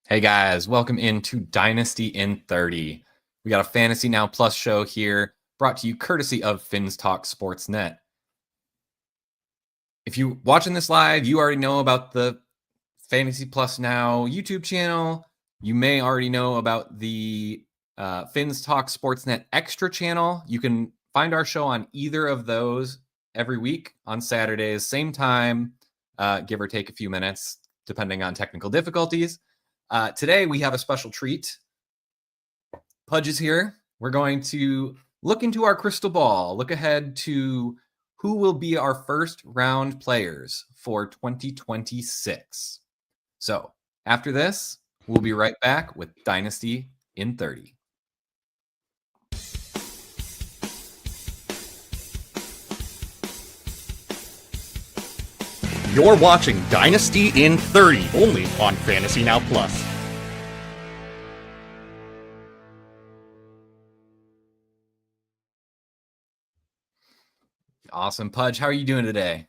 Hey guys, welcome into Dynasty in 30. We got a Fantasy Now Plus show here, brought to you courtesy of Fins Talk Sportsnet. If you're watching this live, you already know about the Fantasy Plus Now YouTube channel. You may already know about the Fins Talk Sportsnet Extra channel. You can find our show on either of those every week on Saturdays, same time, give or take a few minutes, depending on technical difficulties. Today, we have a special treat. Pudge is here. We're going to look into our crystal ball, look ahead to who will be our first round players for 2026. So after this, we'll be right back with Dynasty in 30. You're watching Dynasty in 30, only on Fantasy Now Plus. Awesome. Pudge, how are you doing today?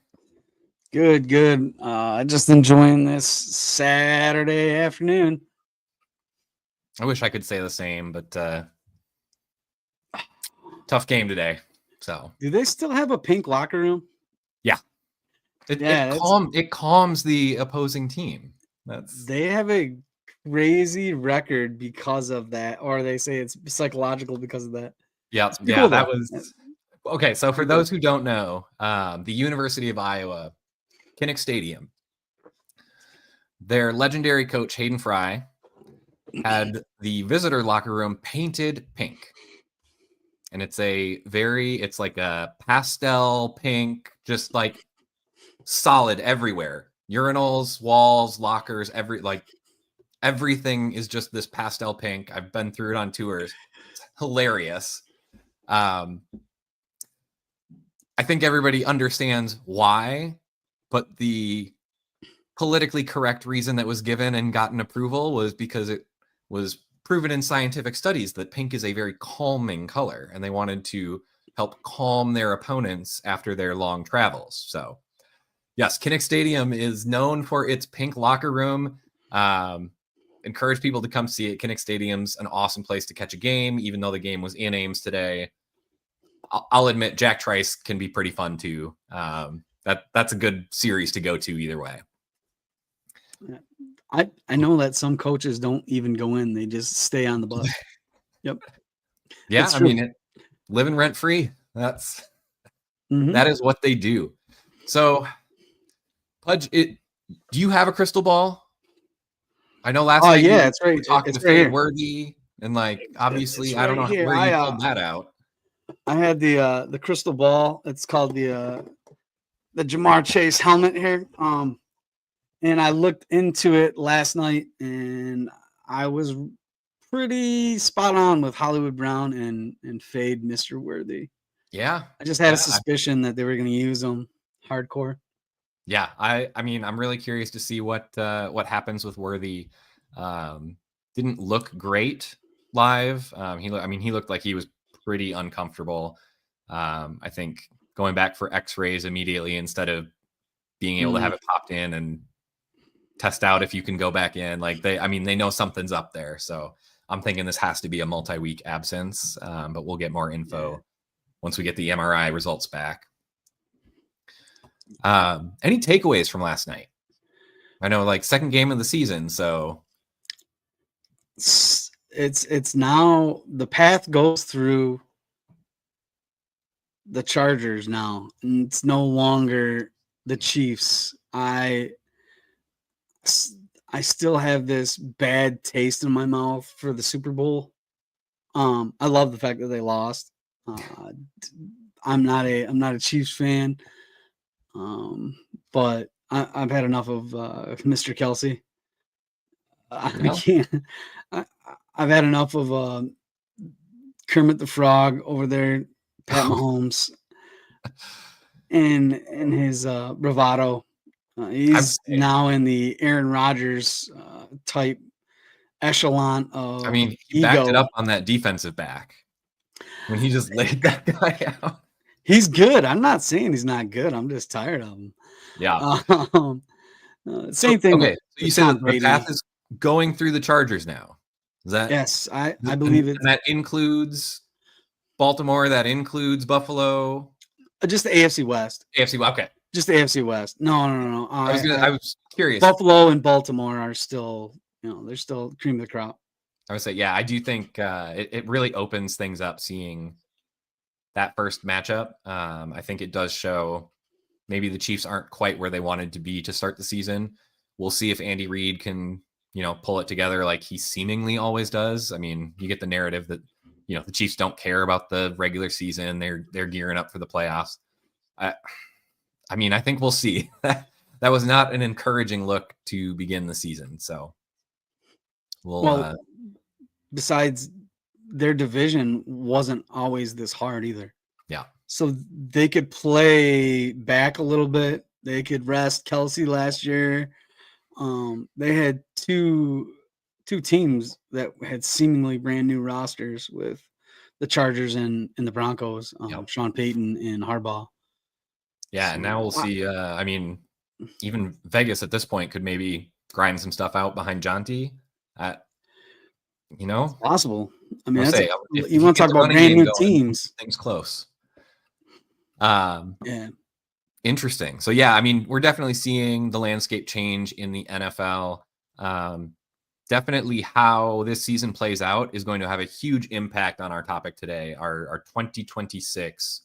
Good. Just enjoying this Saturday afternoon. I wish I could say the same, but tough game today. So, do they still have a pink locker room? Yeah. It calms the opposing team. They have a crazy record because of that, or they say it's psychological because of that. Yeah, cool, that was okay. So for those who don't know, the University of Iowa, Kinnick Stadium, their legendary coach Hayden Fry had the visitor locker room painted pink, and it's like a pastel pink, just like solid everywhere. Urinals, walls, lockers, everything is just this pastel pink. I've been through it on tours. It's hilarious. I think everybody understands why, but the politically correct reason that was given and gotten approval was because it was proven in scientific studies that pink is a very calming color, and they wanted to help calm their opponents after their long travels. So yes, Kinnick Stadium is known for its pink locker room. Encourage people to come see it. Kinnick Stadium's an awesome place to catch a game, even though the game was in Ames today. I'll admit Jack Trice can be pretty fun too. That's a good series to go to either way. I know that some coaches don't even go in; they just stay on the bus. Yep. Yeah, I mean, living rent free. That is what they do. So, Pudge, do you have a crystal ball? I know last night it's right. We talked it's to right Fade here. Worthy, and obviously, right I don't know here. where you pulled that out. I had the crystal ball. It's called the Jamar Chase helmet here. And I looked into it last night, and I was pretty spot on with Hollywood Brown and Fade Mr. Worthy. Yeah, I just had a suspicion that they were going to use them hardcore. Yeah, I mean, I'm really curious to see what happens with Worthy. Didn't look great live. He looked like he was pretty uncomfortable. I think going back for X-rays immediately instead of being able to have it popped in and test out if you can go back in. They know something's up there. So I'm thinking this has to be a multi-week absence. But we'll get more info once we get the MRI results back. Any takeaways from last night? I know, second game of the season, so it's now the path goes through the Chargers now, and it's no longer the Chiefs. I still have this bad taste in my mouth for the Super Bowl. I love the fact that they lost. I'm not a Chiefs fan. But I've had enough of Mr. Kelsey. I can't. I've had enough of Kermit the Frog over there, Pat Mahomes, and his bravado. He's now in the Aaron Rodgers type echelon of. I mean, he backed it up on that defensive back when he just laid that guy out. He's good. I'm not saying he's not good. I'm just tired of him. Yeah. Same thing. Okay, so you said the going through the Chargers now. Is that Yes, I believe it. And that includes Baltimore. That includes Buffalo. Just the AFC West. AFC. Okay. Just the AFC West. No. I was curious. Buffalo and Baltimore are still, they're still cream of the crop. I would say, yeah, I do think it really opens things up seeing that first matchup. I think it does show maybe the Chiefs aren't quite where they wanted to be to start the season. We'll see if Andy Reid can, pull it together like he seemingly always does. I mean, you get the narrative that, the Chiefs don't care about the regular season. They're gearing up for the playoffs. I mean, I think we'll see. That was not an encouraging look to begin the season. So besides, their division wasn't always this hard either. Yeah. So they could play back a little bit. They could rest Kelsey last year. They had two teams that had seemingly brand new rosters with the Chargers and the Broncos, Sean Payton and Harbaugh. Yeah, and now we'll see. I mean, even Vegas at this point could maybe grind some stuff out behind Jonty. It's possible. I mean, you want to talk about brand new teams. Things close. Yeah. Interesting. So yeah, I mean, we're definitely seeing the landscape change in the NFL. Definitely how this season plays out is going to have a huge impact on our topic today, our 2026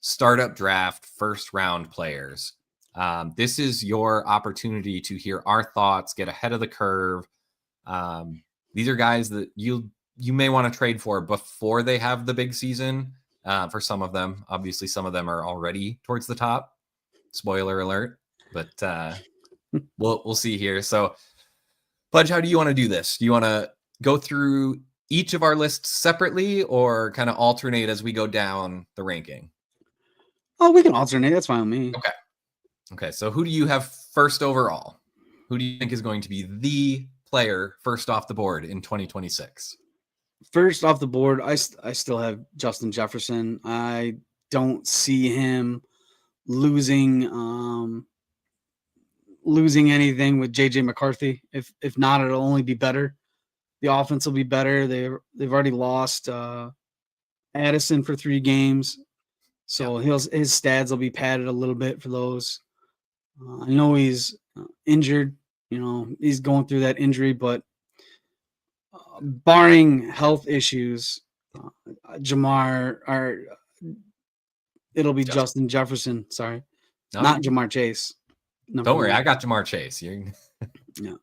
startup draft first round players. This is your opportunity to hear our thoughts, get ahead of the curve. These are guys that you may want to trade for before they have the big season. For some of them, obviously, some of them are already towards the top. Spoiler alert, but we'll see here. So, Pudge, how do you want to do this? Do you want to go through each of our lists separately, or kind of alternate as we go down the ranking? Oh, we can alternate. That's fine with me. Okay. So, who do you have first overall? Who do you think is going to be the player first off the board in 2026? First off the board, I still have Justin Jefferson. I don't see him losing anything with JJ McCarthy. If not, it'll only be better. The offense will be better. They've already lost Addison for 3 games, so his stats will be padded a little bit for those. I know he's injured. He's going through that injury, but barring health issues, it'll be Justin Jefferson. Sorry, not Jamar Chase. Don't worry, I got Jamar Chase. Yeah,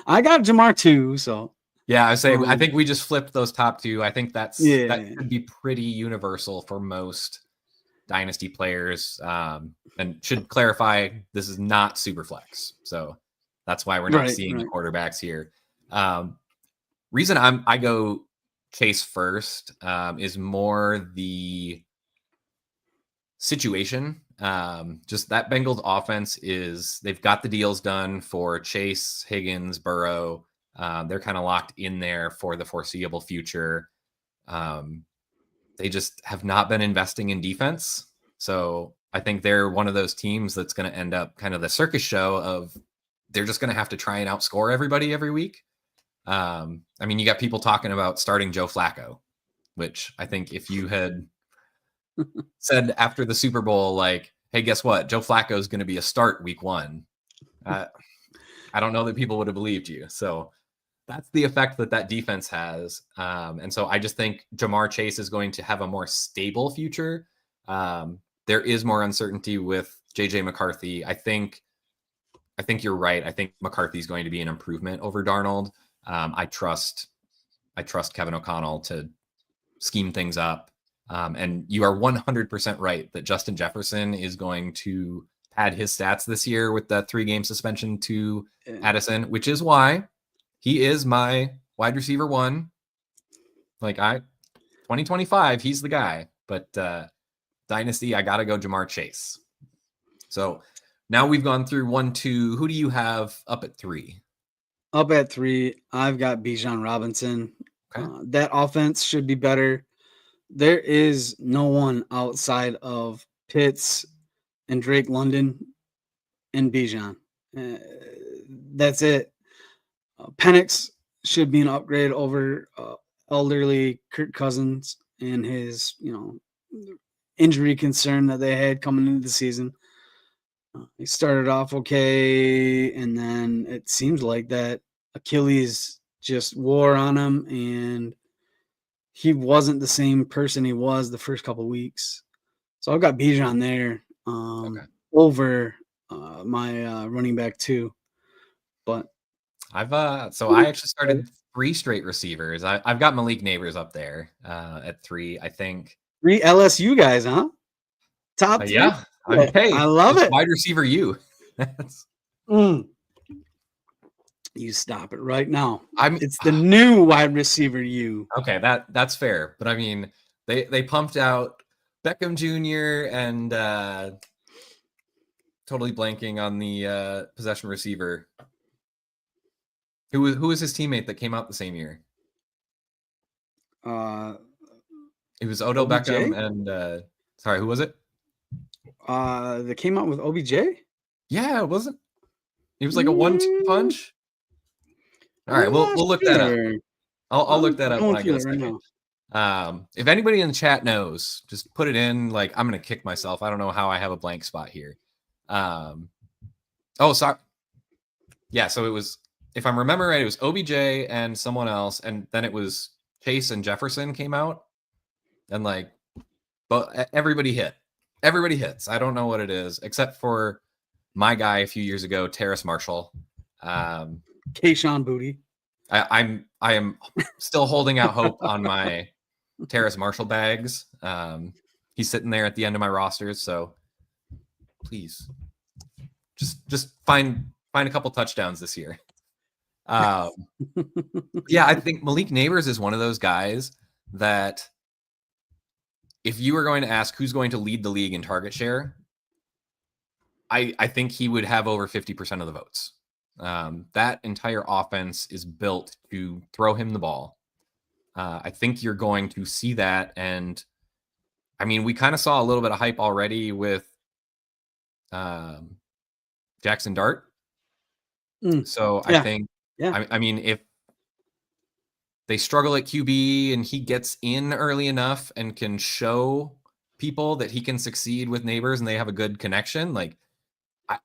I got Jamar too. So yeah, I think we just flipped those top two. I think that could be pretty universal for most Dynasty players. And should clarify, this is not super flex, so that's why we're not seeing the quarterbacks here. Reason I go Chase first is more the situation. Just that Bengals offense they've got the deals done for Chase, Higgins, Burrow. They're kind of locked in there for the foreseeable future. They just have not been investing in defense. So I think they're one of those teams that's going to end up kind of the circus show of they're just going to have to try and outscore everybody every week. I mean, you got people talking about starting Joe Flacco, which I think if you had said after the Super Bowl, like, hey, guess what? Joe Flacco is going to be a start week 1. I don't know that people would have believed you. So that's the effect that defense has. And so I just think Jamar Chase is going to have a more stable future. There is more uncertainty with JJ McCarthy. I think you're right. I think McCarthy's going to be an improvement over Darnold. I trust Kevin O'Connell to scheme things up. And you are 100% right that Justin Jefferson is going to pad his stats this year with that 3-game suspension to Addison, which is why he is my wide receiver 1. Like 2025, he's the guy. But Dynasty, I got to go Jamar Chase. So now we've gone through 1, 2. Who do you have up at 3? Up at 3, I've got Bijan Robinson. Okay. That offense should be better. There is no one outside of Pitts and Drake London and Bijan. That's it. Penix should be an upgrade over elderly Kirk Cousins and his, injury concern that they had coming into the season. He started off okay, and then it seems like that Achilles just wore on him, and he wasn't the same person he was the first couple of weeks. So I've got Bijan there over my running back 2. But so I actually started 3 straight receivers. I've got Malik Neighbors up there at 3, I think. 3 LSU guys, huh? Top 3? Yeah. Hey, I love it. Wide receiver you. You stop it right now. It's the new wide receiver you. Okay, that's fair. But I mean, they pumped out Beckham Jr. and totally blanking on the possession receiver. Who was his teammate that came out the same year? It was Odell OBJ? Beckham and sorry, who was it? That came out with OBJ? Yeah, it wasn't. It was like a 1-2 punch. All right, we'll look that up. I'll look that up when I get a second. If anybody in the chat knows, just put it in. Like, I'm gonna kick myself. I don't know how I have a blank spot here. Oh, sorry. Yeah, so it was, if I'm remembering right, it was OBJ and someone else, and then it was Chase and Jefferson came out, and like, but everybody hit. Everybody hits. I don't know what it is, except for my guy a few years ago, Terrace Marshall. Kayshawn Booty. I am still holding out hope on my Terrace Marshall bags. He's sitting there at the end of my rosters, so please just find a couple touchdowns this year. Yeah, I think Malik Neighbors is one of those guys that if you were going to ask who's going to lead the league in target share, I think he would have over 50% of the votes. That entire offense is built to throw him the ball. I think you're going to see that. And I mean, we kind of saw a little bit of hype already with Jackson Dart. So I think, I mean, if they struggle at QB and he gets in early enough and can show people that he can succeed with Neighbors and they have a good connection, like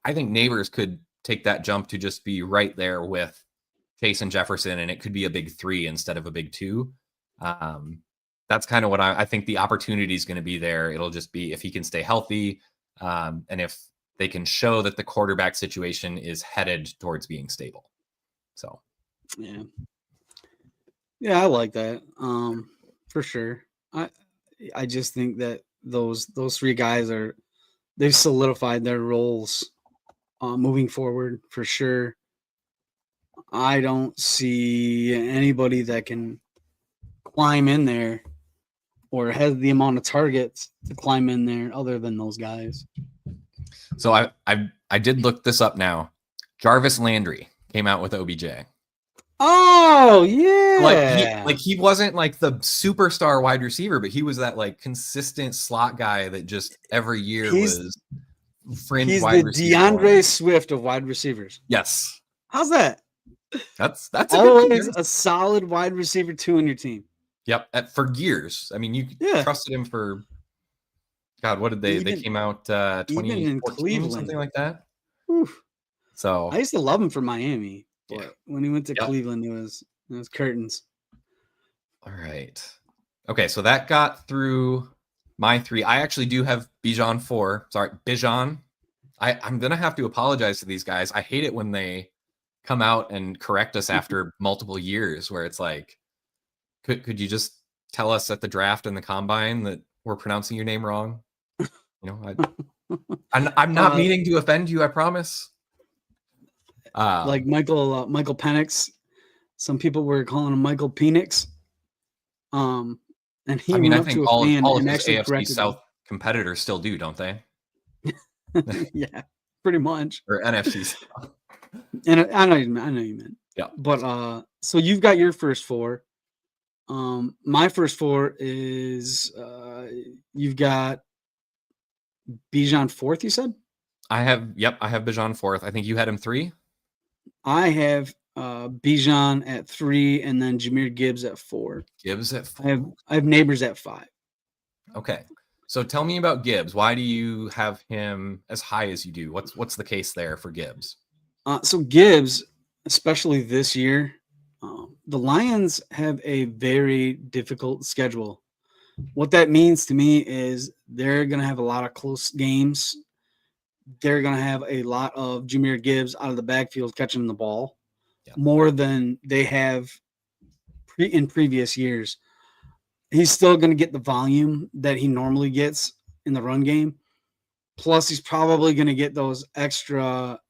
I think Neighbors could take that jump to just be right there with Chase and Jefferson, and it could be a big 3 instead of a big 2. That's kind of what I think the opportunity is going to be there. It'll just be if he can stay healthy, and if they can show that the quarterback situation is headed towards being stable. So, yeah, I like that for sure. I just think that those 3 guys they've solidified their roles moving forward for sure. I don't see anybody that can climb in there or has the amount of targets to climb in there other than those guys. So I did look this up now. Jarvis Landry came out with OBJ. Oh yeah, like he wasn't like the superstar wide receiver, but he was that like consistent slot guy that just every year was fringe. He's wide the DeAndre Swift of wide receivers. Yes. How's that? That's always a solid wide receiver 2 in your team. Yep, for years. I mean, you trusted him for God. What did they came out 2014 something like that. Oof. So I used to love him for Miami, but when he went to Cleveland, it was curtains. All right. Okay, so that got through my 3. I actually do have Bijan 4. Sorry, Bijan. I'm gonna have to apologize to these guys. I hate it when they come out and correct us after multiple years, where it's like, could you just tell us at the draft and the combine that we're pronouncing your name wrong? You know, I'm not meaning to offend you. I promise. Like Michael Penix, some people were calling him Michael Penix. And he I think all of his AFC South competitors still do, don't they? Yeah, pretty much. Or NFC South. And I know you meant. Yeah. But so you've got your first 4. My first 4 is you've got Bijan 4th, you said? I have Bijan 4th. I think you had him 3. I have Bijan at 3, and then Jahmyr Gibbs at 4. Gibbs at 4. I have Neighbors at 5. Okay. So tell me about Gibbs. Why do you have him as high as you do? What's the case there for Gibbs? So Gibbs, especially this year, the Lions have a very difficult schedule. What that means to me is they're going to have a lot of close games. They're going to have a lot of Jahmyr Gibbs out of the backfield catching the ball more than they have in previous years. He's still going to get the volume that he normally gets in the run game. Plus, he's probably going to get those extra,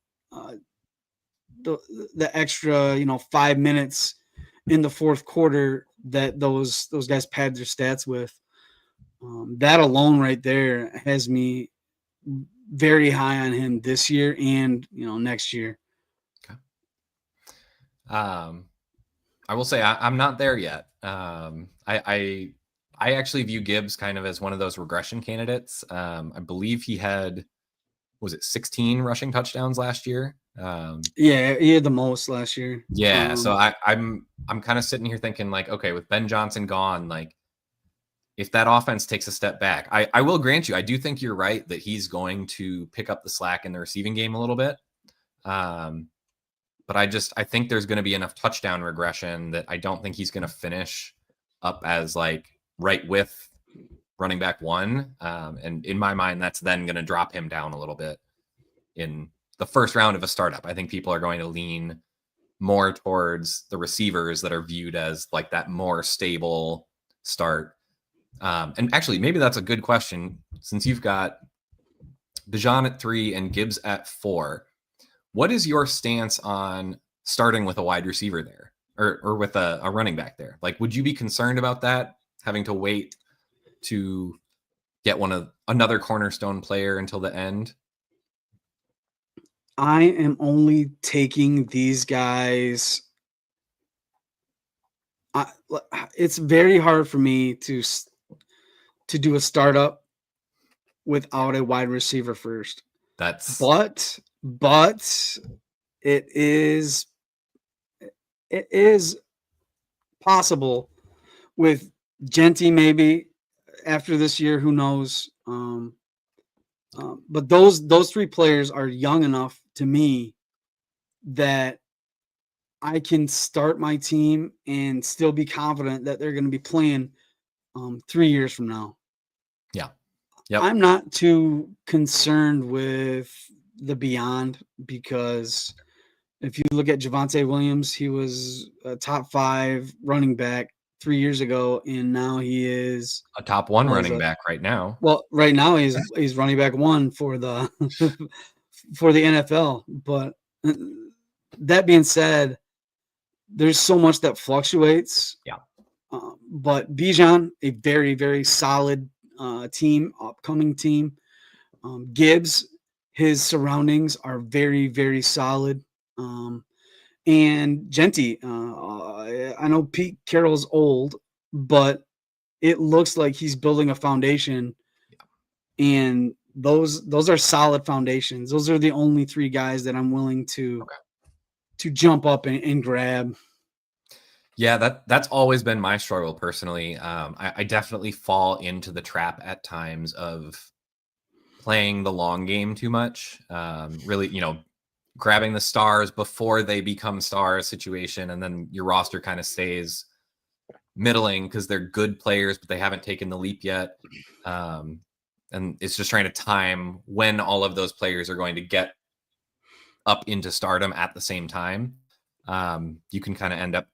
the extra, 5 minutes in the fourth quarter that those guys pad their stats with. That alone right there has me very high on him this year and next year. Okay. I will say I'm not there yet. I actually view Gibbs kind of as one of those regression candidates. I believe he had, was it 16 rushing touchdowns last year? Yeah, he had the most last year. Yeah, so I'm kind of sitting here thinking like, okay, with Ben Johnson gone, like if that offense takes a step back, I will grant you, I do think you're right that he's going to pick up the slack in the receiving game a little bit. But I think there's going to be enough touchdown regression that I don't think he's going to finish up as like right with running back 1. And in my mind, that's then going to drop him down a little bit in the first round of a startup. I think people are going to lean more towards the receivers that are viewed as like that more stable start. And actually, maybe that's a good question since you've got Bijan at 3 and Gibbs at 4. What is your stance on starting with a wide receiver there or with a running back there? Like, would you be concerned about that, having to wait to get another cornerstone player until the end? I am only taking these guys. It's very hard for me to do a startup without a wide receiver first. But it is possible with Genty maybe after this year, who knows? But those 3 players are young enough to me that I can start my team and still be confident that they're going to be playing 3 years from now. Yeah. Yep. I'm not too concerned with the beyond, because if you look at Javonte Williams, he was a top 5 running back 3 years ago, and now he is a top 1 running back right now. Well, right now he's running back 1 for the for the NFL. But that being said, there's so much that fluctuates. Yeah. But Bijan, a very, very solid upcoming team. Gibbs, his surroundings are very, very solid. And Genty, I know Pete Carroll's old, but it looks like he's building a foundation. Yeah. And those are solid foundations. Those are the only 3 guys that I'm willing to jump up and grab. Yeah, that's always been my struggle personally. I definitely fall into the trap at times of playing the long game too much. Really, grabbing the stars before they become stars situation, and then your roster kind of stays middling because they're good players, but they haven't taken the leap yet. And it's just trying to time when all of those players are going to get up into stardom at the same time. You can kind of end up,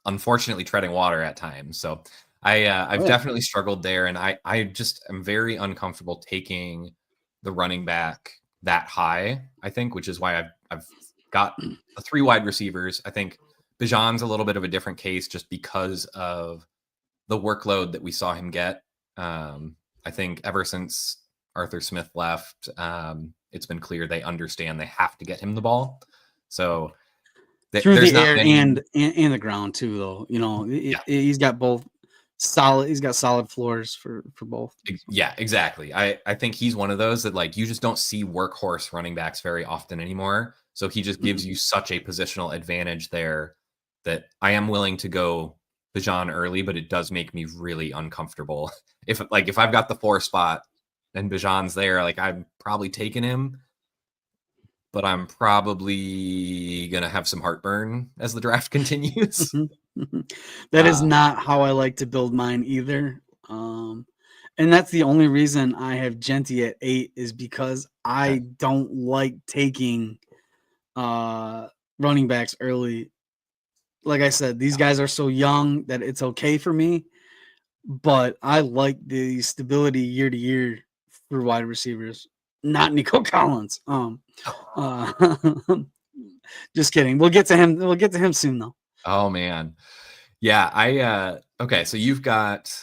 unfortunately, treading water at times. So I've definitely struggled there, and I just am very uncomfortable taking the running back that high, I think, which is why I've got the 3 wide receivers. I think Bijan's a little bit of a different case just because of the workload that we saw him get. I think ever since Arthur Smith left, it's been clear they understand they have to get him the ball. So through the air and the ground too, though. He's got both solid. He's got solid floors for both. Yeah, exactly. I think he's one of those that like you just don't see workhorse running backs very often anymore. So he just gives you such a positional advantage there that I am willing to go Bijan early, but it does make me really uncomfortable. If I've got the 4 spot and Bijan's there, like I'm probably taking him, but I'm probably gonna have some heartburn as the draft continues. That is not how I like to build mine either. And that's the only reason I have Genty at 8 is because I don't like taking running backs early. Like I said, these guys are so young that it's okay for me, but I like the stability year to year for wide receivers. Not Nico Collins. Just kidding. We'll get to him. We'll get to him soon, though. Oh man, yeah. Okay, so you've got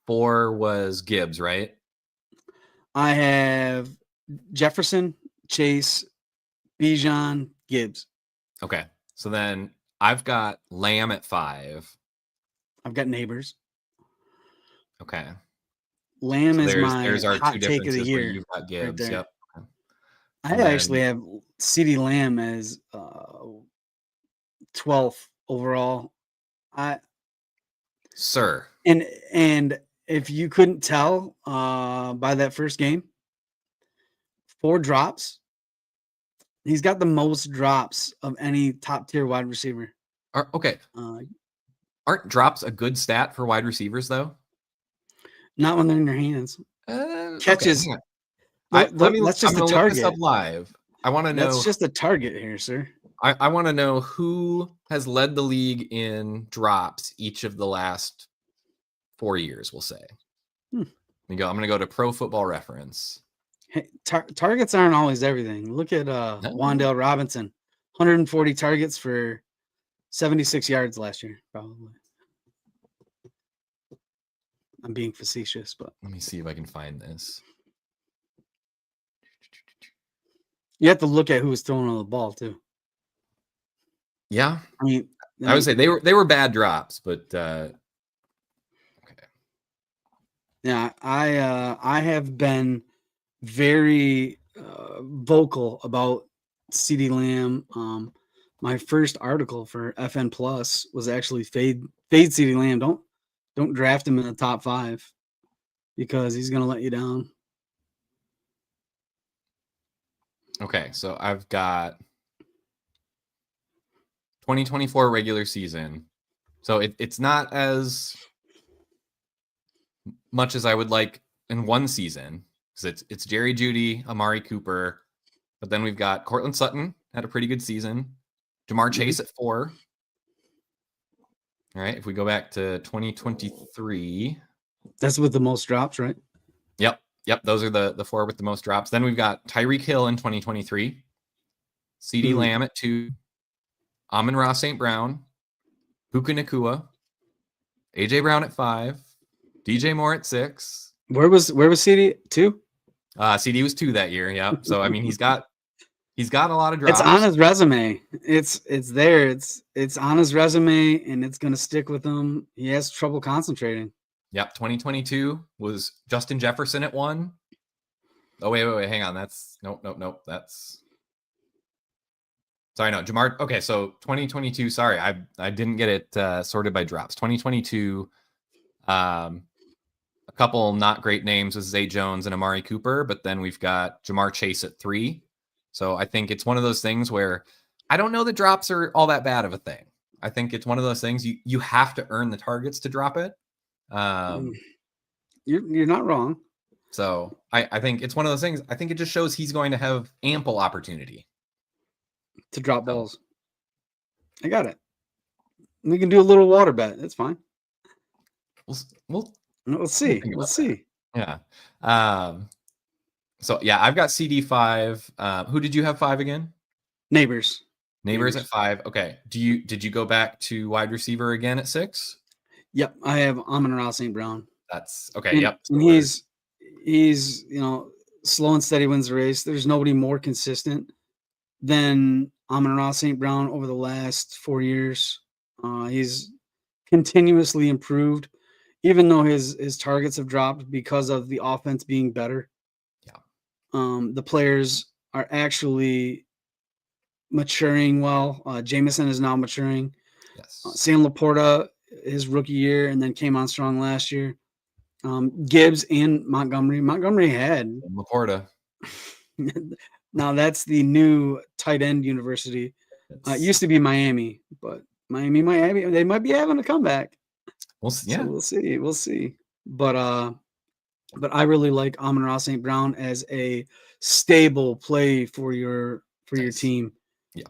4 was Gibbs, right? I have Jefferson, Chase, Bijan, Gibbs. Okay, so then I've got Lamb at 5. I've got Neighbors. Okay. Lamb So is there's my our hot two take of the differences where year. you've got Gibbs. there. Yep. Okay. I And actually then- have CeeDee Lamb as 12th overall. Sir. And if you couldn't tell by that first game, 4 drops. He's got the most drops of any top tier wide receiver. Okay. Uh, Aren't drops a good stat for wide receivers though? not when they're in your hands. Catches. Okay, That's just a target. Look this up live. I want to know. That's just a target here, sir. I want to know who has led the league in drops each of the last 4 years. We'll say. I'm gonna go to Pro Football Reference. Hey, targets aren't always everything. Look at Wan'Dale Robinson, 140 targets for 76 yards last year, probably. I'm being facetious, but Let me see if I can find this. you have to look at who was throwing on the ball too. Yeah, I mean, I would say they were bad drops, but okay. Yeah, I have been very vocal about CeeDee Lamb. My first article for FN Plus was actually fade CeeDee Lamb. Don't draft him in the top 5 because he's gonna let you down. Okay, so I've got 2024 regular season. So it's not as much as I would like in one season because it's Jerry Jeudy, Amari Cooper, but then we've got Cortland Sutton had a pretty good season, Jamar Chase at 4. All right, if we go back to 2023, that's with the most drops, right? Yep, those are the 4 with the most drops. Then we've got Tyreek Hill in 2023, CeeDee Lamb at 2, Amon-Ra St. Brown, Puka Nacua, AJ Brown at 5, DJ Moore at 6. Where was CeeDee 2? CD was 2 that year. Yeah. So I mean, he's got a lot of drops. It's on his resume. It's there. It's on his resume, and it's gonna stick with him. He has trouble concentrating. Yep. 2022 was Justin Jefferson at 1. Oh wait. Hang on. That's nope. That's sorry. No, Jamar. Okay, so 2022. Sorry, I didn't get it sorted by drops. 2022. A couple not great names with Zay Jones and Amari Cooper, but then we've got Jamar Chase at 3. So I think it's one of those things where I don't know that drops are all that bad of a thing. I think it's one of those things you have to earn the targets to drop it. You're not wrong. So I think it's one of those things. I think it just shows he's going to have ample opportunity to drop balls. I got it. We can do a little water bet. That's fine. Let's see. Let's see. Yeah. So yeah, I've got CD5. Who did you have 5 again? Neighbors at 5. Okay. Did you go back to wide receiver again at 6? Yep. I have Amon-Ra St. Brown. That's okay. And, yep. And he's slow and steady wins the race. There's nobody more consistent than Amon-Ra St. Brown over the last 4 years. He's continuously improved, even though his targets have dropped because of the offense being better. Yeah. The players are actually maturing well. Jameson is now maturing. Yes. Sam Laporta, his rookie year, and then came on strong last year. Gibbs and Montgomery. Montgomery had Laporta. Now that's the new tight end university. It used to be Miami, but Miami, they might be having a comeback. We'll see. So we'll see. But I really like Amon-Ra St. Brown as a stable play for your team. Yeah.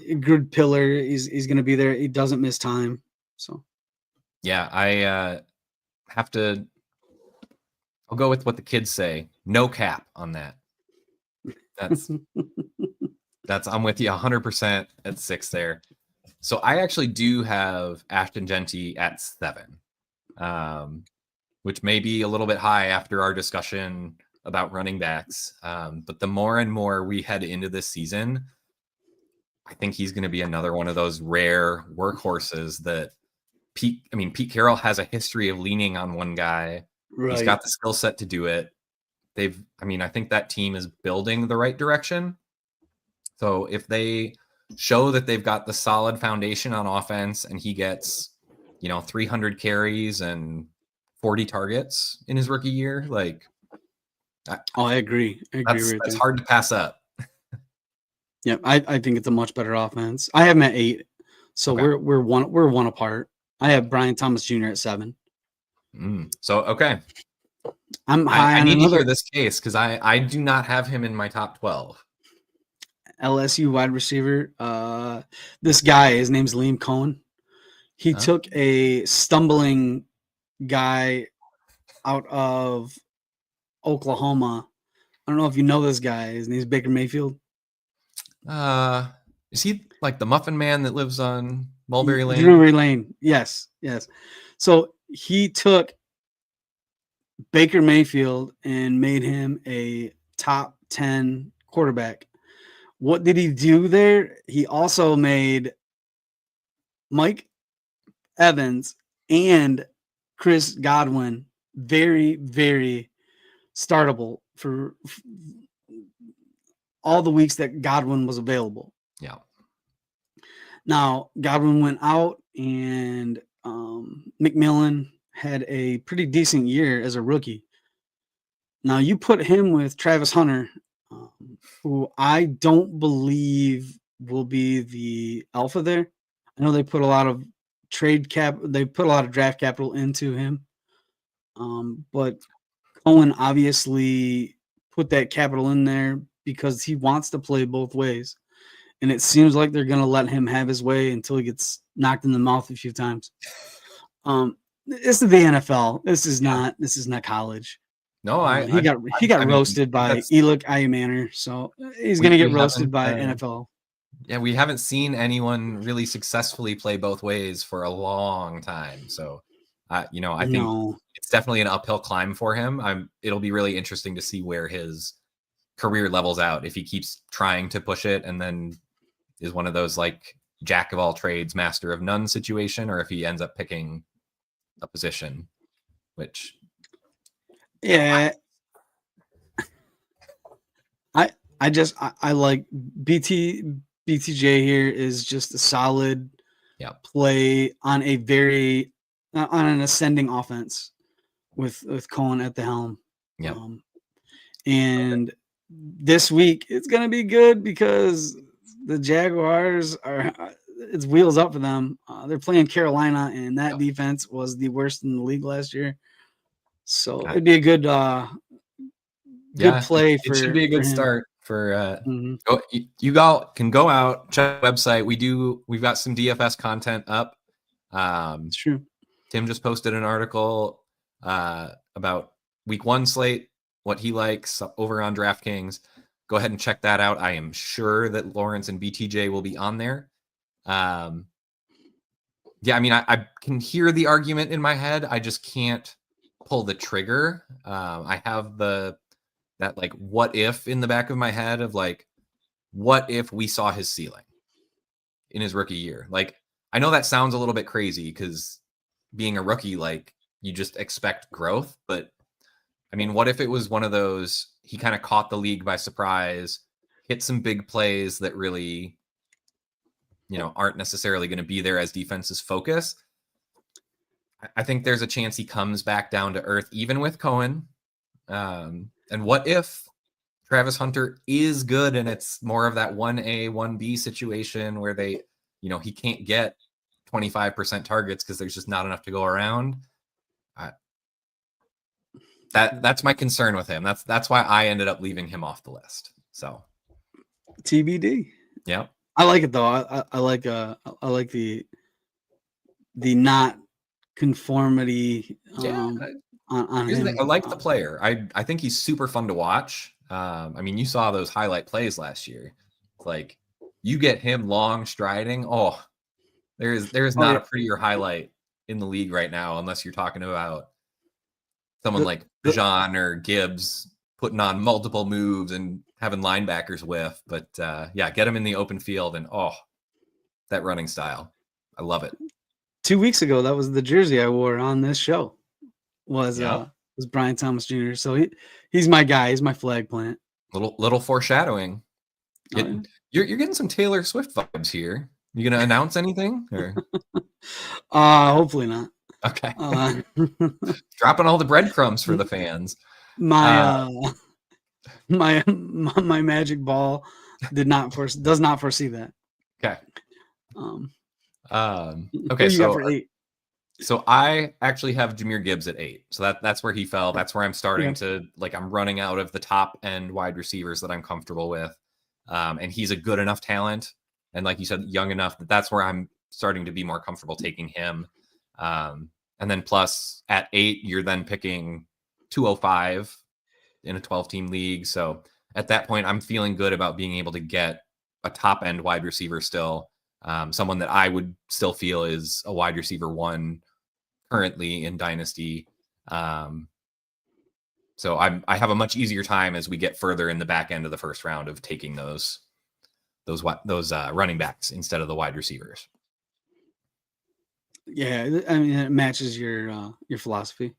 A good pillar. He's going to be there. He doesn't miss time. So yeah, I have to. I'll go with what the kids say. No cap on that. That's I'm with you 100% at 6 there. So I actually do have Ashton Genty at 7, which may be a little bit high after our discussion about running backs. But the more and more we head into this season, I think he's going to be another one of those rare workhorses that Pete Carroll has a history of leaning on one guy. Right. He's got the skill set to do it. I think that team is building the right direction. So if they show that they've got the solid foundation on offense and he gets, 300 carries and 40 targets in his rookie year, I agree. That's hard to pass up. Yeah, I think it's a much better offense. I have him at 8, so okay. we're one apart. I have Brian Thomas Jr. at 7. So okay, I'm high. I need to hear this case because I do not have him in my top 12. LSU wide receiver. This guy, his name's Liam Cohen. He took a stumbling guy out of Oklahoma. I don't know if you know this guy. His name's Baker Mayfield. Is he like the Muffin Man that lives on Mulberry Lane? Drury Lane. Yes. So he took Baker Mayfield and made him a top 10 quarterback. What did he do there? He also made Mike Evans and Chris Godwin very, very startable for all the weeks that Godwin was available. Yeah. Now, Godwin went out and McMillan had a pretty decent year as a rookie. Now, you put him with Travis Hunter, who I don't believe will be the alpha there. I know they put a lot of draft capital into him. But Cohen obviously put that capital in there because he wants to play both ways. And it seems like they're going to let him have his way until he gets knocked in the mouth a few times. This is the NFL. This is not college. No, he got roasted by Elick Ayumanner, so he's going to get roasted by NFL. Yeah, we haven't seen anyone really successfully play both ways for a long time. So, I think it's definitely an uphill climb for him. It'll be really interesting to see where his career levels out if he keeps trying to push it and then is one of those like jack of all trades, master of none situation, or if he ends up picking a position, which. Yeah, I like BTJ here is just a solid play on an ascending offense with Cohen at the helm. Yeah. And this week it's going to be good because the Jaguars it's wheels up for them. They're playing Carolina, and that defense was the worst in the league last year. So it'd be a good play for. It should be a good start for. You can go out, check the website. We've got some DFS content up. It's true. Tim just posted an article about week 1 slate, what he likes over on DraftKings. Go ahead and check that out. I am sure that Lawrence and BTJ will be on there. I can hear the argument in my head. I just can't pull the trigger. I have that like what if in the back of my head of like, what if we saw his ceiling in his rookie year? Like, I know that sounds a little bit crazy because being a rookie, like you just expect growth, but I mean, what if it was one of those, he kind of caught the league by surprise. hit some big plays that really, aren't necessarily going to be there as defenses focus. I think there's a chance he comes back down to earth, even with Cohen. And what if Travis Hunter is good and it's more of that 1A, 1B situation where they, he can't get 25% targets because there's just not enough to go around. That's my concern with him. That's why I ended up leaving him off the list. So TBD. Yeah. I like it though. I like the not conformity on him. I like the player. I think he's super fun to watch. I mean, you saw those highlight plays last year. Like, you get him long striding. Oh, there's not a prettier highlight in the league right now, unless you're talking about someone like Jean or Gibbs putting on multiple moves and having linebackers whiff. But yeah, get him in the open field and that running style. I love it. 2 weeks ago, that was the jersey I wore on this show. Was Brian Thomas Jr. So he's my guy. He's my flag plant. Little foreshadowing. You're getting some Taylor Swift vibes here. You gonna announce anything? Or? Hopefully not. Okay. Dropping all the breadcrumbs for the fans. My magic ball does not foresee that. Okay. Okay. So I actually have Jahmyr Gibbs at 8. So that's where he fell. That's where I'm starting to I'm running out of the top end wide receivers that I'm comfortable with. And he's a good enough talent. And like you said, young enough that's where I'm starting to be more comfortable taking him. And then plus at 8, you're then picking 205 in a 12-team league. So at that point, I'm feeling good about being able to get a top end wide receiver still. Someone that I would still feel is a wide receiver 1 currently in Dynasty. So I have a much easier time as we get further in the back end of the first round of taking those running backs instead of the wide receivers. Yeah, I mean, it matches your philosopher.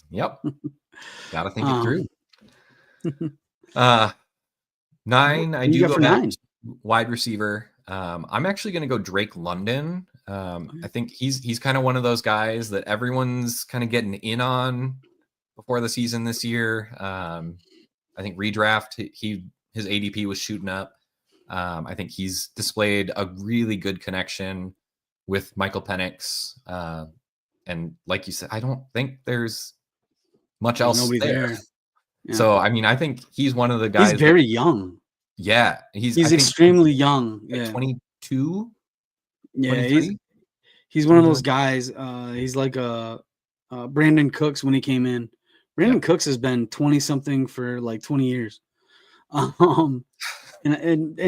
Yep. Gotta think it through. 9, I do go back wide receiver. I'm actually going to go Drake London. I think he's kind of one of those guys that everyone's kind of getting in on before the season this year. I think redraft, his ADP was shooting up. I think he's displayed a really good connection with Michael Penix. And like you said, I don't think there's much else there. Yeah. So, I mean, I think he's one of the guys. He's very young. Yeah. He's extremely young. Like 22. Yeah. 23? He's one of those guys. He's like Brandon Cooks when he came in. Brandon Cooks has been 20 something for like 20 years. And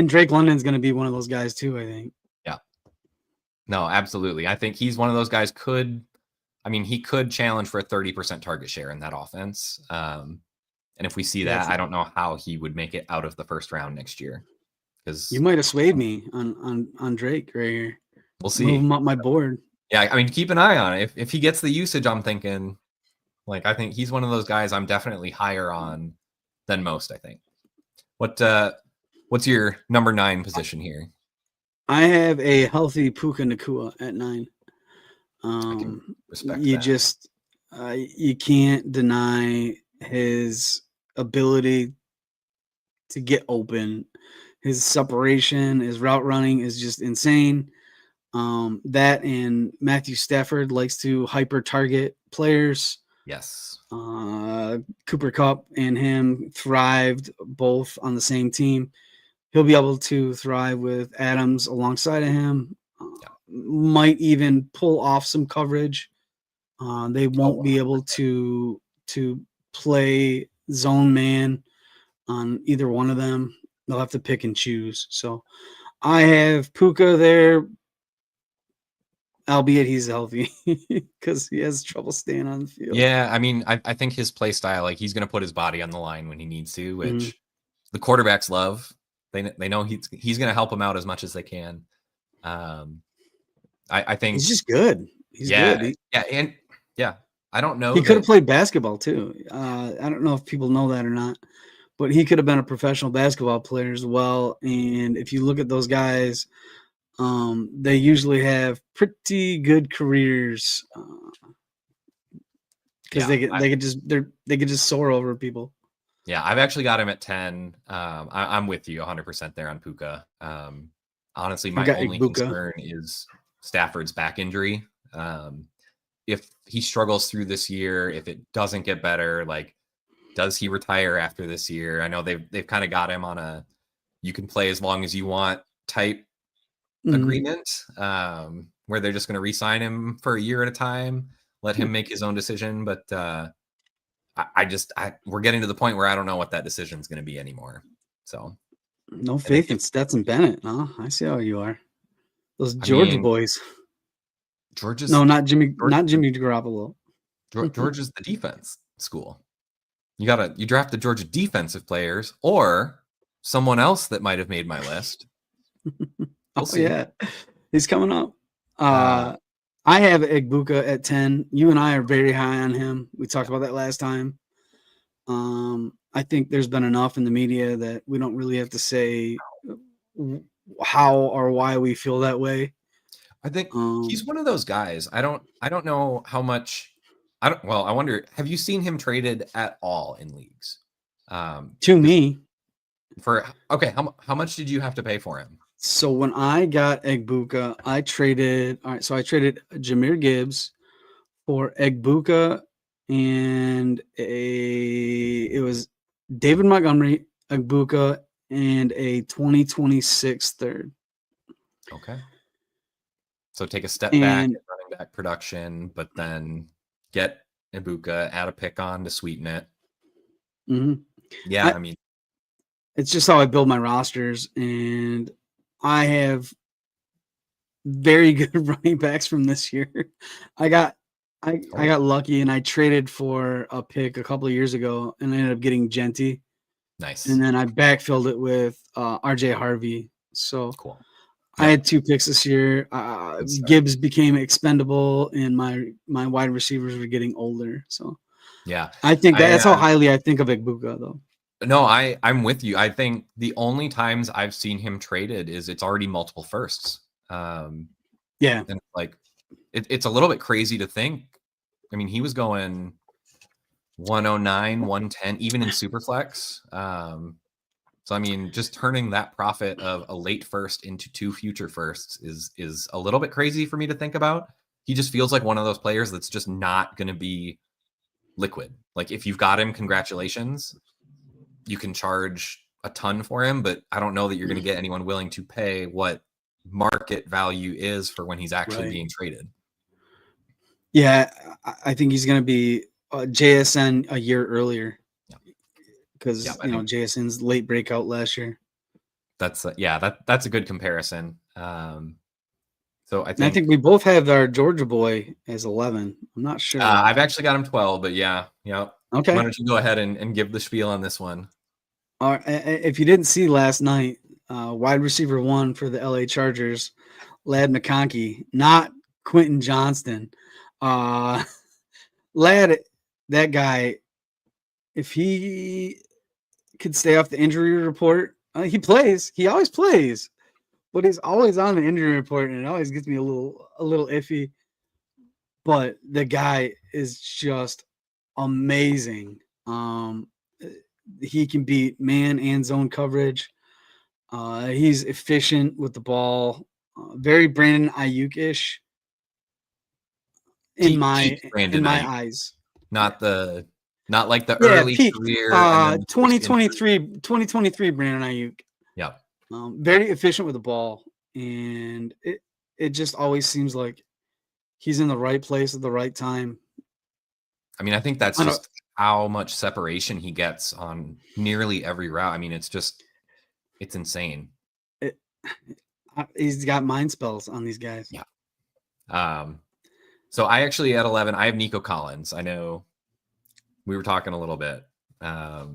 Drake London's going to be one of those guys too, I think. Yeah. No, absolutely. I think he's one of those guys he could challenge for a 30% target share in that offense. And if we see that, I don't know how he would make it out of the first round next year. Because you might have swayed me on Drake right here. We'll see. Move him up my board. Yeah, I mean, keep an eye on it. If he gets the usage, I'm thinking, I think he's one of those guys I'm definitely higher on than most, I think. What's your number 9 position here? I have a healthy Puka Nacua at 9. I can respect you that. Just you can't deny his ability to get open. His separation, his route running is just insane. That and Matthew Stafford likes to hyper target players. Yes. Cooper Kupp and him thrived both on the same team. He'll be able to thrive with Adams alongside of him. Might even pull off some coverage. They won't be able to play zone man on either one of them. They'll have to pick and choose. So I have Puka there, albeit he's healthy because he has trouble staying on the field. Yeah, I mean, I think his play style, he's going to put his body on the line when he needs to, which the quarterbacks love. They know he's going to help them out as much as they can. I think he's just good. He's good. I don't know. He could have played basketball too. I don't know if people know that or not, but he could have been a professional basketball player as well. And if you look at those guys, they usually have pretty good careers because Yeah, they could just soar over people. yeah, I've actually got him at 10. I'm with you 100% there on Puka. Honestly, I my got only Igbuka. concern is Stafford's back injury. If he struggles through this year, if it doesn't get better, like, does he retire after this year? I know they've kind of got him on a you can play as long as you want type agreement, where they're just going to re-sign him for a year at a time, let him make his own decision. But we're getting to the point where I don't know what that decision is going to be anymore. So No faith in Stetson Bennett, huh? I see how you are. Those Georgia boys. Georgia's No, not Jimmy Garoppolo. Georgia's the defense school. You draft the Georgia defensive players or someone else that might have made my list. We'll see. Yeah, he's coming up. I have Igbuka at 10. You and I are very high on him. We talked about that last time. I think there's been enough in the media that we don't really have to say how or why we feel that way. I think he's one of those guys. I don't know how much. I wonder. Have you seen him traded at all in leagues? To me, how much did you have to pay for him? So when I got Igbuka, I traded Jahmyr Gibbs for Igbuka, and it was David Montgomery, Igbuka, and a 2026 third. Okay. So take a step back in running back production, but then get Igbuka, add a pick on to sweeten it. Yeah, I mean, it's just how I build my rosters, and I have very good running backs from this year. I got lucky, and I traded for a pick a couple of years ago, and I ended up getting Genty. Nice. And then I backfilled it with RJ Harvey. So cool. I had 2 picks this year. Gibbs became expendable, and my wide receivers were getting older. So yeah, I think that's how highly I think of Igbuka, though. No, I'm with you. I think the only times I've seen him traded is it's already multiple firsts. Yeah, and like it's a little bit crazy to think. I mean, he was going 109, 110, even in Superflex. So I mean, just turning that profit of a late first into 2 future firsts is a little bit crazy for me to think about. He just feels like one of those players that's just not going to be liquid. Like, if you've got him, congratulations. You can charge a ton for him, but I don't know that you're going to get anyone willing to pay what market value is for when he's actually being traded. Yeah, I think he's going to be JSN a year earlier because JSN's late breakout last year. That's that's a good comparison. So I think we both have our Georgia boy as 11. I'm not sure. I've actually got him 12, but yeah. Okay. Why don't you go ahead and give the spiel on this one? All right. If you didn't see last night, wide receiver 1 for the LA Chargers, Ladd McConkey, not Quentin Johnston. Ladd, that guy, if he could stay off the injury report, he plays. He always plays, but he's always on the injury report, and it always gets me a little iffy. But the guy is just amazing. He can beat man and zone coverage. He's efficient with the ball. Very Brandon Ayuk-ish in my eyes. Not like the early career. 2023 Brandon Ayuk. Yeah. Very efficient with the ball, and it just always seems like he's in the right place at the right time. I mean, I think that's just how much separation he gets on nearly every route. I mean, it's insane. He's got mind spells on these guys. Yeah. So I actually at 11, I have Nico Collins. I know we were talking a little bit. I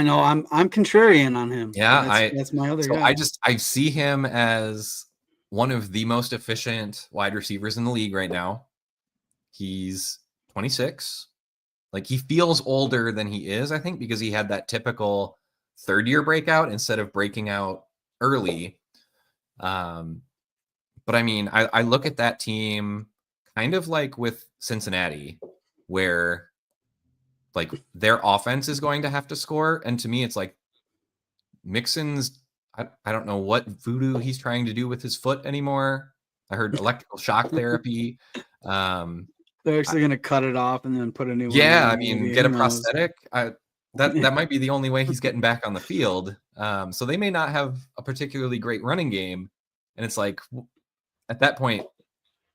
know I'm contrarian on him. Yeah, that's my other guy. I see him as one of the most efficient wide receivers in the league right now. He's 26. Like he feels older than he is, I think, because he had that typical third-year breakout instead of breaking out early. But I mean, I look at that team kind of like with Cincinnati, where like their offense is going to have to score. And to me, it's like Mixon's, I don't know what voodoo he's trying to do with his foot anymore. I heard electrical shock therapy. They're actually going to cut it off and then put a new one Yeah, on. I mean, Maybe. get a Who knows? prosthetic. That might be the only way he's getting back on the field. So they may not have a particularly great running game. And it's like, at that point,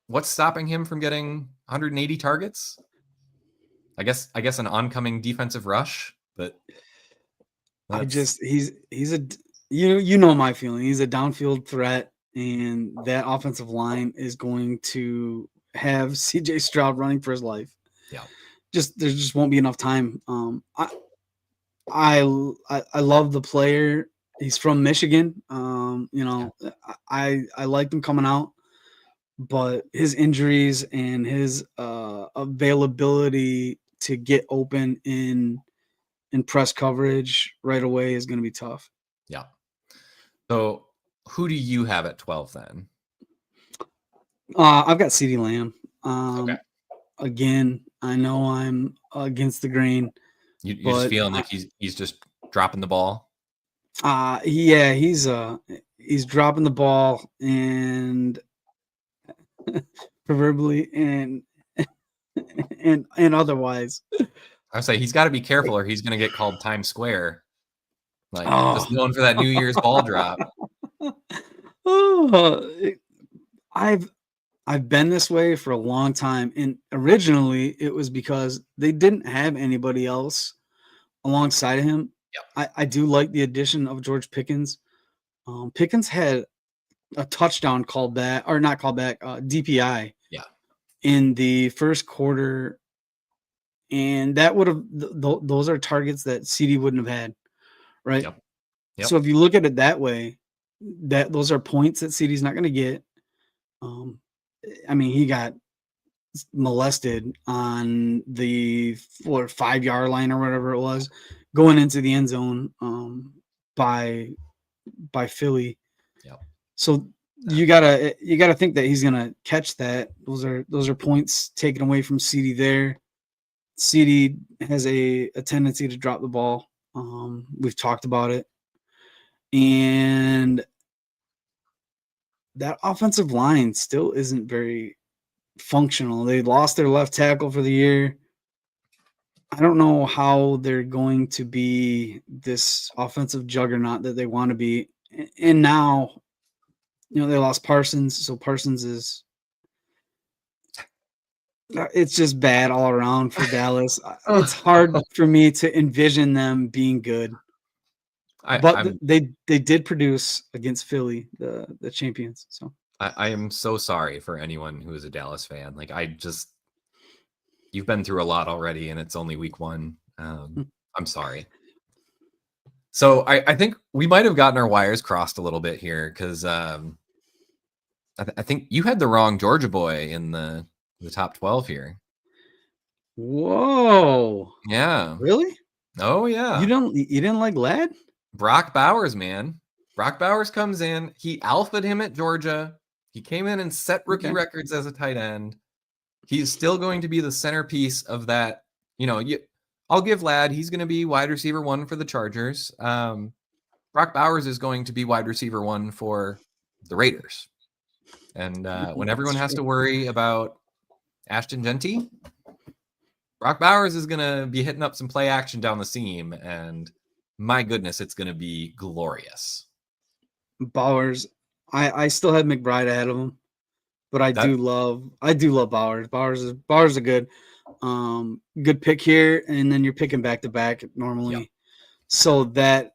what's stopping him from getting 180 targets? I guess an oncoming defensive rush, but he's a you know my feeling. He's a downfield threat, and that offensive line is going to have CJ Stroud running for his life. Yeah, there just won't be enough time. I love the player. He's from Michigan. I liked him coming out, but his injuries and his availability to get open in press coverage right away is going to be tough. Yeah. So who do you have at 12 then? I've got CeeDee Lamb. Okay. Again, I know I'm against the grain. You're just feeling like he's just dropping the ball. Yeah, he's dropping the ball and proverbially and otherwise. I would say he's got to be careful or he's going to get called Times Square. Like just known for that New Year's ball drop. I've been this way for a long time, and originally it was because they didn't have anybody else alongside of him. Yep. I do like the addition of George Pickens. Pickens had a touchdown called back, or not called back, DPI. Yeah. In the first quarter, and that would have those are targets that CD wouldn't have had, right? Yep. So if you look at it that way, that those are points that CD's not going to get. I mean, he got molested on the 5-yard line or whatever it was, going into the end zone by Philly. Yep. So you gotta think that he's gonna catch that. Those are points taken away from CD there. CD has a tendency to drop the ball. We've talked about it. And that offensive line still isn't very functional. They lost their left tackle for the year. I don't know how they're going to be this offensive juggernaut that they want to be. And now, they lost Parsons. So Parsons it's just bad all around for Dallas. It's hard for me to envision them being good. They did produce against Philly, the champions. So I am so sorry for anyone who is a Dallas fan. Like you've been through a lot already, and it's only week 1. I'm sorry. So I think we might have gotten our wires crossed a little bit here because I think you had the wrong Georgia boy in the top 12 here. Whoa! Yeah. Really? Oh yeah. You didn't like Ladd? Brock Bowers, man. Brock Bowers comes in. He alphaed him at Georgia. He came in and set rookie records as a tight end. He's still going to be the centerpiece of that. I'll give Ladd. He's going to be wide receiver 1 for the Chargers. Brock Bowers is going to be wide receiver 1 for the Raiders. And when everyone has to worry about Ashton Genty, Brock Bowers is going to be hitting up some play action down the seam. And my goodness, it's going to be glorious. Bowers, I still have McBride ahead of him, but I do love Bowers. Bowers is a good pick here, and then you're picking back to back normally. Yep. So that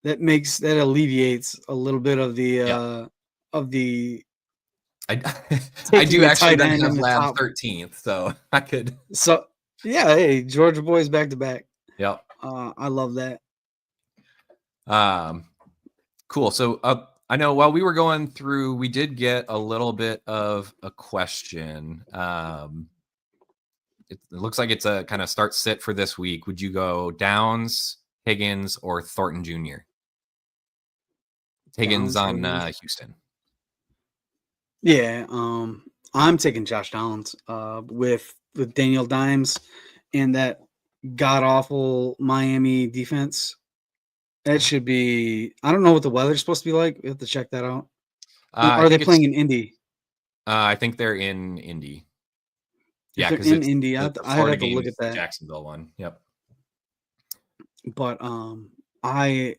alleviates a little bit of the I do actually then have Ladd 13th, so I could. So yeah, hey, Georgia boys back to back. Yep. I love that. Cool. So I know while we were going through, we did get a little bit of a question. it looks like it's a kind of start sit for this week. Would you go Downs, Higgins, or Thornton Jr.? Higgins Downs, on Higgins. Houston. Yeah, I'm taking Josh Downs with Daniel Dimes and that god awful Miami defense. That should be. I don't know what the weather's supposed to be like. We have to check that out. I Are they think playing in Indy? I think they're in Indy. If Yeah, they're because in it's Indy, the I'd Florida have to game look is at the that. Jacksonville one. Yep. But I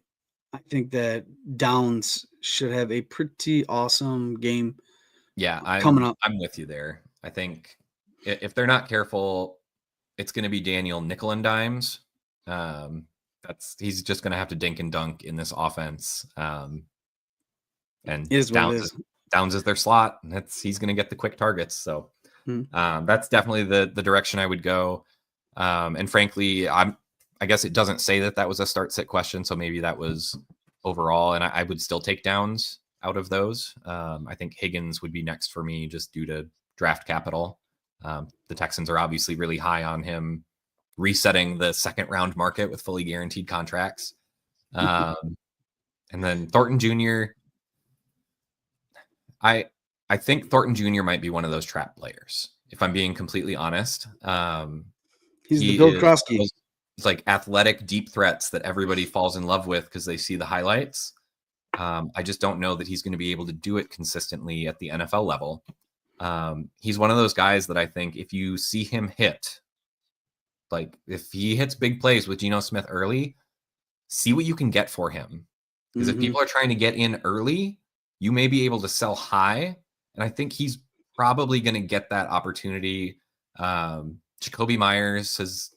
think that Downs should have a pretty awesome game. Yeah, coming up. I'm with you there. I think if they're not careful, it's going to be Daniel nickel and dimes. He's just going to have to dink and dunk in this offense. And It is what it is. Downs is their slot, and he's going to get the quick targets. So that's definitely the direction I would go. And frankly, I guess it doesn't say that was a start sit question, so maybe that was overall, and I would still take Downs out of those. I think Higgins would be next for me just due to draft capital. The Texans are obviously really high on him, resetting the second round market with fully guaranteed contracts. And then Thornton Jr. I think Thornton Jr. might be one of those trap players, if I'm being completely honest. He's the Bill Krosky. It's like athletic deep threats that everybody falls in love with because they see the highlights. I just don't know that he's going to be able to do it consistently at the NFL level. He's one of those guys that I think if you see him hit, like if he hits big plays with Geno Smith early, see what you can get for him. Because if people are trying to get in early, you may be able to sell high. And I think he's probably going to get that opportunity. Jacoby Myers has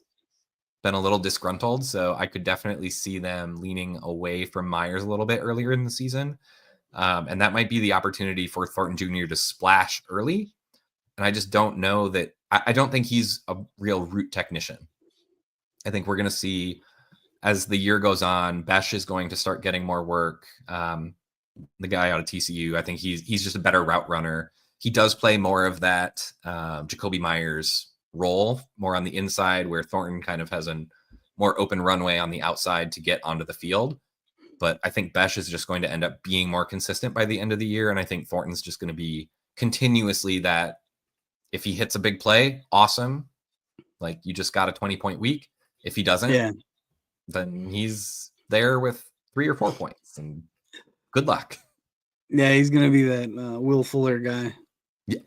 been a little disgruntled, so I could definitely see them leaning away from Myers a little bit earlier in the season. And that might be the opportunity for Thornton Jr. to splash early. And I just don't know that. I don't think he's a real route technician. I think we're going to see as the year goes on, Besh is going to start getting more work. The guy out of TCU, I think he's just a better route runner. He does play more of that Jacoby Myers role, more on the inside, where Thornton kind of has a more open runway on the outside to get onto the field. But I think Besh is just going to end up being more consistent by the end of the year. And I think Thornton's just going to be continuously that if he hits a big play, awesome. Like you just got a 20-point week. If he doesn't, then he's there with 3 or 4 points and good luck. Yeah, he's going to be that Will Fuller guy. Yeah,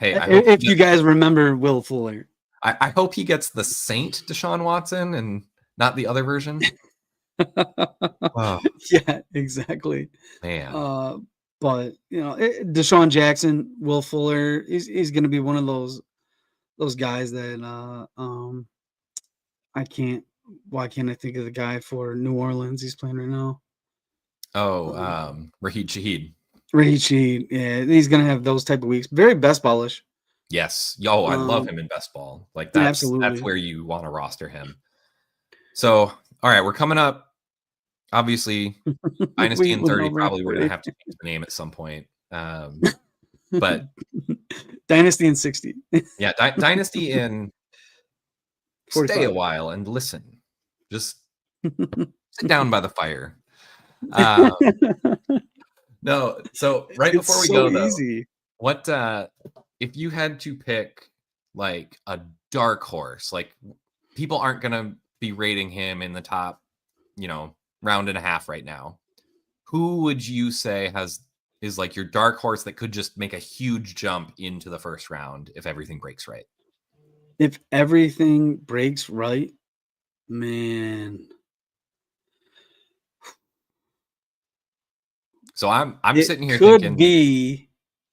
if you guys remember Will Fuller. I hope he gets the Saint Deshaun Watson and not the other version. Oh. Yeah, exactly. Man. But Deshaun Jackson, Will Fuller, he's going to be one of those guys that why can't I think of the guy for New Orleans he's playing right now? Raheed Shaheed. Raheed Shaheed, yeah, he's going to have those type of weeks. Very best ballish. Yes. I love him in best ball. Like that's where you want to roster him. So, all right, we're coming up. Obviously, Dynasty in 30, probably we're going to have to change the name at some point. But Dynasty in 60. Yeah, Dynasty in 45. Stay a while and listen. Just sit down by the fire. No, so before we go, though, what if you had to pick like a dark horse? Like people aren't going to be rating him in the top, round and a half right now. Who would you say is like your dark horse that could just make a huge jump into the first round if everything breaks right? If everything breaks right, man. So I'm sitting here thinking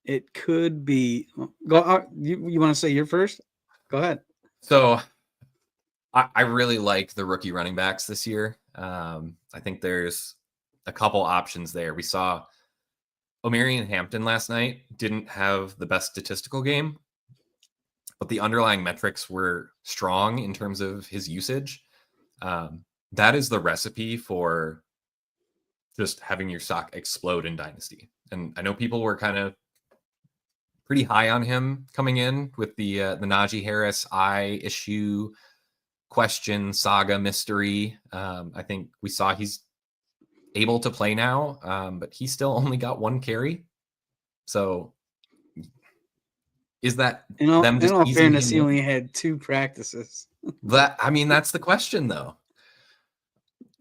it could be. Go. You want to say you're first? Go ahead. So I really like the rookie running backs this year. I think there's a couple options there. We saw O'Marion Hampton last night didn't have the best statistical game, but the underlying metrics were strong in terms of his usage. That is the recipe for just having your stock explode in Dynasty. And I know people were kind of pretty high on him coming in with the Najee Harris eye issue question saga mystery. I think we saw he's able to play now, but he still only got 1 carry. So is that them just in all easing fairness, him he in? only had 2 practices. That's the question though.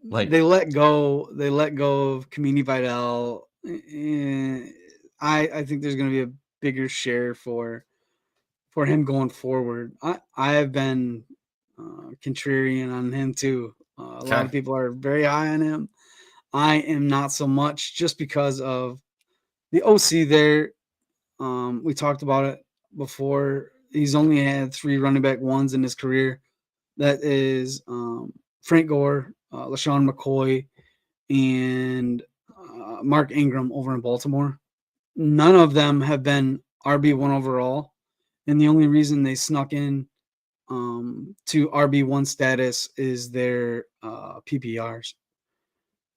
Like They let go of Kamini Vidal. I think there's going to be a bigger share for him going forward. I have been contrarian on him too. A lot of people are very high on him. I am not so much, just because of the OC there. We talked about it before. He's only had 3 running back ones in his career. That is Frank Gore, LaShawn McCoy, and Mark Ingram over in Baltimore. None of them have been RB1 overall. And the only reason they snuck in to RB1 status is their PPRs.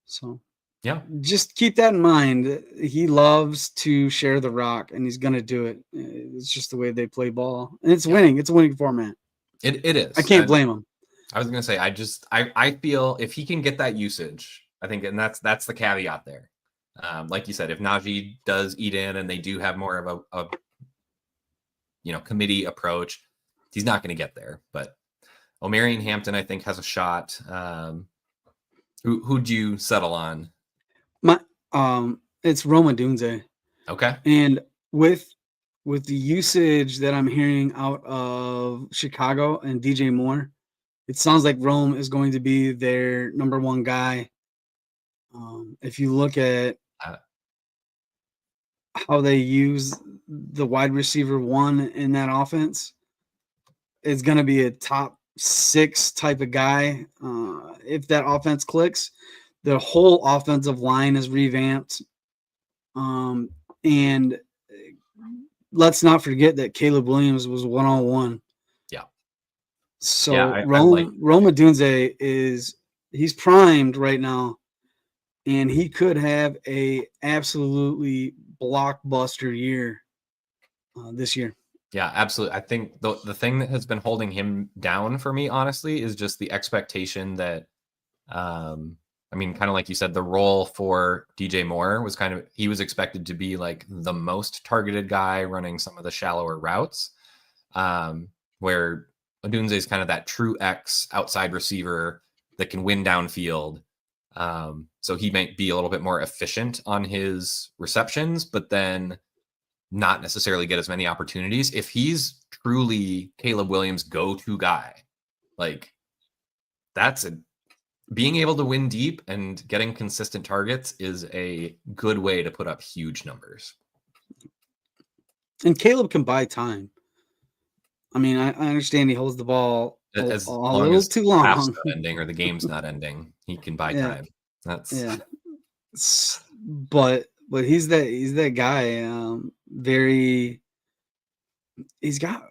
So yeah, just keep that in mind. He loves to share the rock, and he's going to do it. It's just the way they play ball. And it's winning. It's a winning format. it is. I can't blame him. I was going to say, I feel if he can get that usage, I think, and that's the caveat there. Like you said, if Najee does eat in and they do have more of a committee approach, he's not going to get there. But Omarion Hampton, I think, has a shot. Who'd you settle on? It's Roma Dunze. Okay. And with the usage that I'm hearing out of Chicago and DJ Moore, it sounds like Rome is going to be their number 1 guy. If you look at how they use the wide receiver 1 in that offense, it's going to be a top 6 type of guy. If that offense clicks, the whole offensive line is revamped. And let's not forget that Caleb Williams was 1-on-1. Yeah. So yeah, Roma Dunze he's primed right now, and he could have a absolutely blockbuster year this year. Yeah, absolutely. I think the thing that has been holding him down for me, honestly, is just the expectation that, kind of like you said, the role for DJ Moore was he was expected to be like the most targeted guy running some of the shallower routes, where Odunze is kind of that true X outside receiver that can win downfield. So he might be a little bit more efficient on his receptions, but then not necessarily get as many opportunities. If he's truly Caleb Williams' go-to guy, like being able to win deep and getting consistent targets is a good way to put up huge numbers. And Caleb can buy time. I mean, I understand he holds the ball a little too long. Half's not ending or the game's not ending, he can buy time. But he's that guy. He's got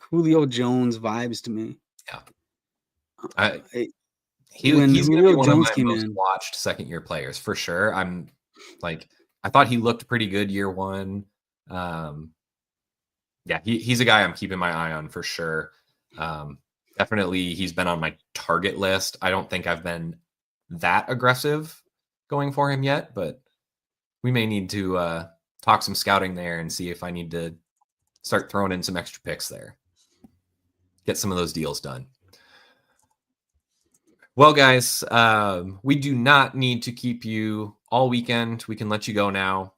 Julio Jones vibes to me. Yeah. He's going to be one of my most watched second-year players for sure. I thought he looked pretty good year 1. He's a guy I'm keeping my eye on for sure. Definitely, he's been on my target list. I don't think I've been that aggressive going for him yet, but we may need to talk some scouting there and see if I need to start throwing in some extra picks there. Get some of those deals done. Well, guys, we do not need to keep you all weekend. We can let you go now.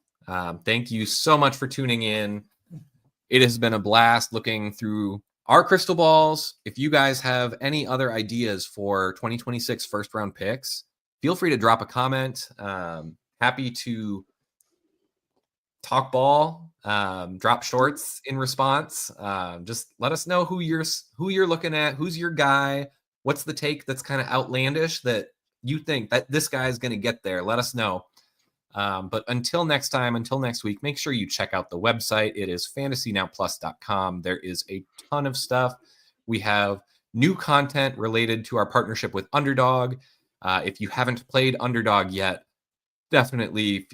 Thank you so much for tuning in. It has been a blast looking through our crystal balls. If you guys have any other ideas for 2026 first round picks, feel free to drop a comment. Happy to talk ball, drop shorts in response. Just let us know who you're looking at, who's your guy. What's the take that's kind of outlandish that you think that this guy is going to get there? Let us know. But until next week, make sure you check out the website. It is fantasynowplus.com. There is a ton of stuff. We have new content related to our partnership with Underdog. If you haven't played Underdog yet, definitely,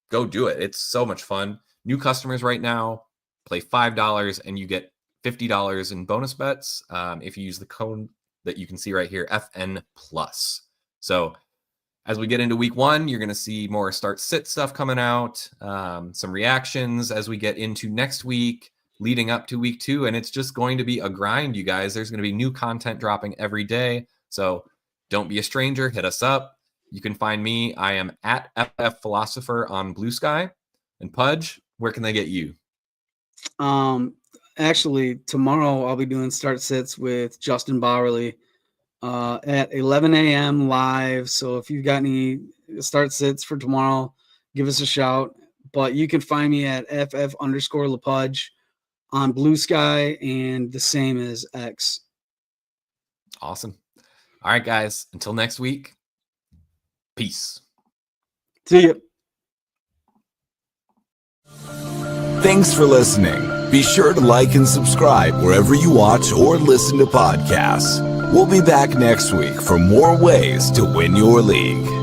go do it. It's so much fun. new customers right now, play $5 and you get $50 in bonus bets if you use the code that you can see right here, FN+. So as we get into week 1, you're going to see more start sit stuff coming out, some reactions as we get into next week, leading up to week 2. And it's just going to be a grind, you guys. There's going to be new content dropping every day. So don't be a stranger. Hit us up. You can find me. I am at FF Philosopher on Blue Sky. And Pudge, where can they get you? Actually, tomorrow I'll be doing start sits with Justin Bowerly at 11 a.m. live. So if you've got any start sits for tomorrow, give us a shout. But you can find me at FF_LaPudge on Blue Sky and the same as X. Awesome. All right, guys. Until next week. Peace. See ya. Thanks for listening. Be sure to like and subscribe wherever you watch or listen to podcasts. We'll be back next week for more ways to win your league.